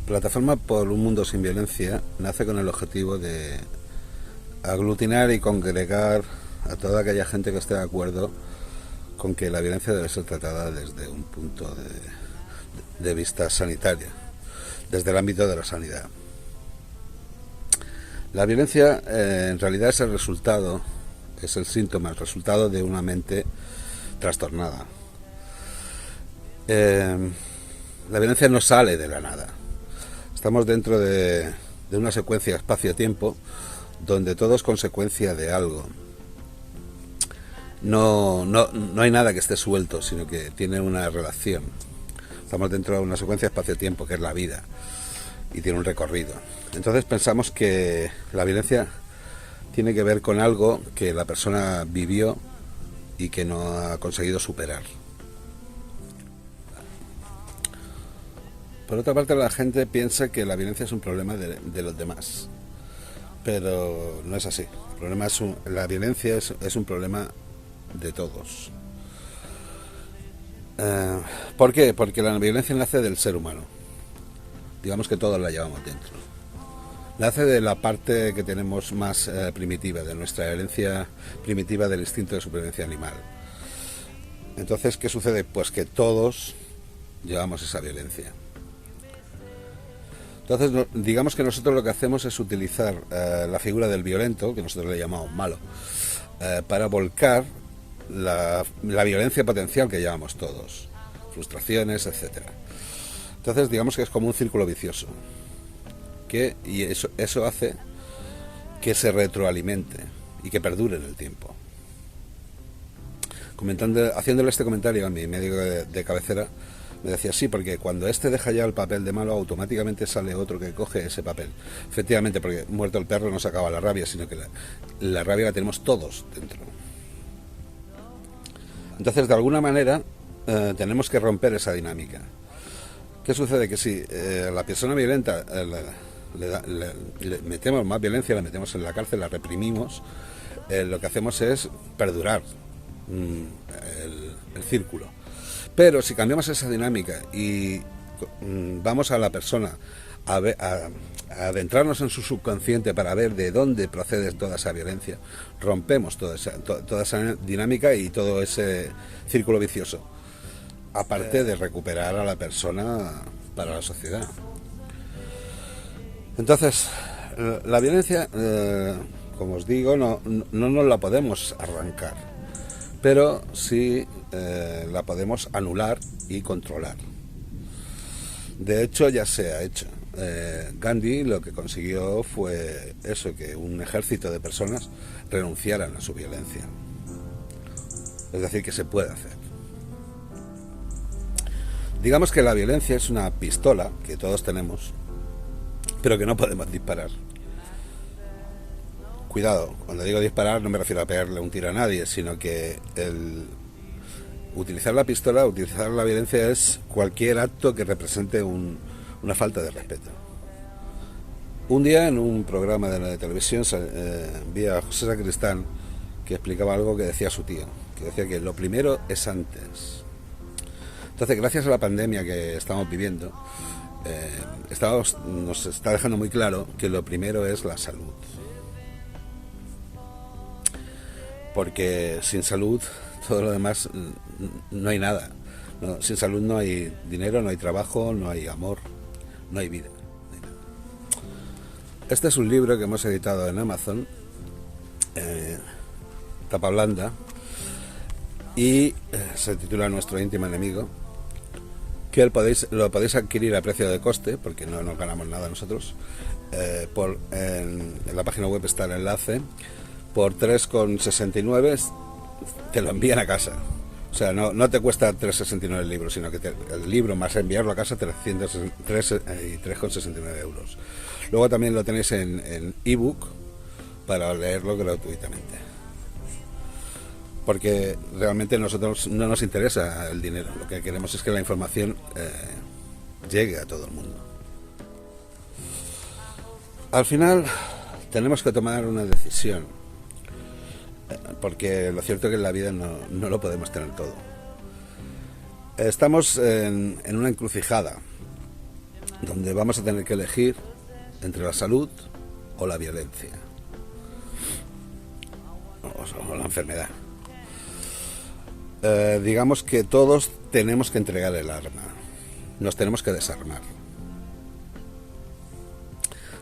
Plataforma por un Mundo Sin Violencia nace con el objetivo de aglutinar y congregar a toda aquella gente que esté de acuerdo con que la violencia debe ser tratada desde un punto de vista sanitario, desde el ámbito de la sanidad. La violencia en realidad es el resultado, es el síntoma, el resultado de una mente trastornada. La violencia no sale de la nada. Estamos dentro de una secuencia espacio-tiempo donde todo es consecuencia de algo. No hay nada que esté suelto, sino que tiene una relación. Estamos dentro de una secuencia espacio-tiempo que es la vida y tiene un recorrido. Entonces pensamos que la violencia tiene que ver con algo que la persona vivió y que no ha conseguido superar. Por otra parte, la gente piensa que la violencia es un problema de los demás, pero no es así. La violencia es un problema de todos. ¿Por qué? Porque la violencia nace del ser humano. Digamos que todos la llevamos dentro. Nace de la parte que tenemos más primitiva, de nuestra herencia primitiva del instinto de supervivencia animal. Entonces, ¿qué sucede? Pues que todos llevamos esa violencia. Entonces, digamos que nosotros lo que hacemos es utilizar la figura del violento, que nosotros le llamamos malo, para volcar la violencia potencial que llevamos todos, frustraciones, etcétera. Entonces, digamos que es como un círculo vicioso, y eso hace que se retroalimente y que perdure en el tiempo. Haciéndole este comentario a mi médico de cabecera, me decía, sí, porque cuando este deja ya el papel de malo, automáticamente sale otro que coge ese papel. Efectivamente, porque muerto el perro no se acaba la rabia, sino que la rabia la tenemos todos dentro. Entonces, de alguna manera, tenemos que romper esa dinámica. ¿Qué sucede? Que si a la persona violenta le metemos más violencia, la metemos en la cárcel, la reprimimos, lo que hacemos es perdurar el círculo. Pero si cambiamos esa dinámica y vamos a la persona a adentrarnos en su subconsciente para ver de dónde procede toda esa violencia, rompemos toda esa dinámica y todo ese círculo vicioso, aparte de recuperar a la persona para la sociedad. Entonces, la violencia, como os digo, no nos la podemos arrancar, pero sí la podemos anular y controlar. De hecho, ya se ha hecho. Gandhi lo que consiguió fue eso, que un ejército de personas renunciaran a su violencia. Es decir, que se puede hacer. Digamos que la violencia es una pistola que todos tenemos, pero que no podemos disparar. Cuidado, cuando digo disparar no me refiero a pegarle un tiro a nadie, sino que utilizar la pistola, utilizar la violencia es cualquier acto que represente una falta de respeto. Un día en un programa de la televisión vi a José Sacristán que explicaba algo que decía su tío, que decía que lo primero es antes. Entonces, gracias a la pandemia que estamos viviendo, nos está dejando muy claro que lo primero es la salud. Porque sin salud todo lo demás no hay nada. Sin salud no hay dinero, no hay trabajo, no hay amor, no hay vida. Este es un libro que hemos editado en Amazon, tapa blanda, y se titula Nuestro íntimo enemigo, que lo podéis adquirir a precio de coste, porque no nos ganamos nada nosotros. En la página web está el enlace. Por 3,69 te lo envían a casa. O sea, no te cuesta 3,69 el libro, sino que el libro más enviarlo a casa 3,69 euros. Luego también lo tenéis en ebook para leerlo gratuitamente. Porque realmente a nosotros no nos interesa el dinero. Lo que queremos es que la información llegue a todo el mundo. Al final tenemos que tomar una decisión. Porque lo cierto es que en la vida no lo podemos tener todo. Estamos en una encrucijada donde vamos a tener que elegir entre la salud o la violencia, o la enfermedad. Digamos que todos tenemos que entregar el arma, nos tenemos que desarmar.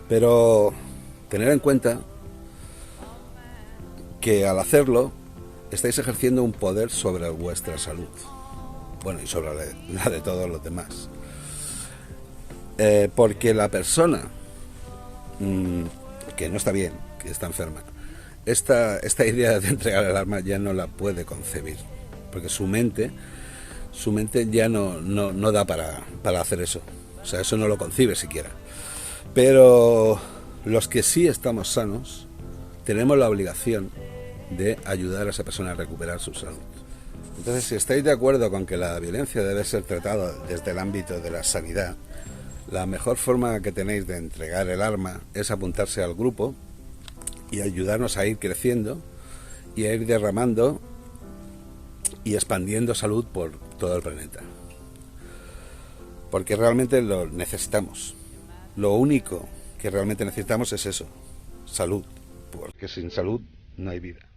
Pero tener en cuenta que al hacerlo estáis ejerciendo un poder sobre vuestra salud, bueno, y sobre la de todos los demás. Porque la persona que no está bien, que está enferma, esta idea de entregar el arma ya no la puede concebir, porque su mente ya no da para hacer eso. O sea, eso no lo concibe siquiera. Pero los que sí estamos sanos tenemos la obligación de ayudar a esa persona a recuperar su salud. Entonces, si estáis de acuerdo con que la violencia debe ser tratada desde el ámbito de la sanidad, la mejor forma que tenéis de entregar el arma es apuntarse al grupo y ayudarnos a ir creciendo y a ir derramando y expandiendo salud por todo el planeta. Porque realmente lo necesitamos. Lo único que realmente necesitamos es eso, salud, porque sin salud no hay vida.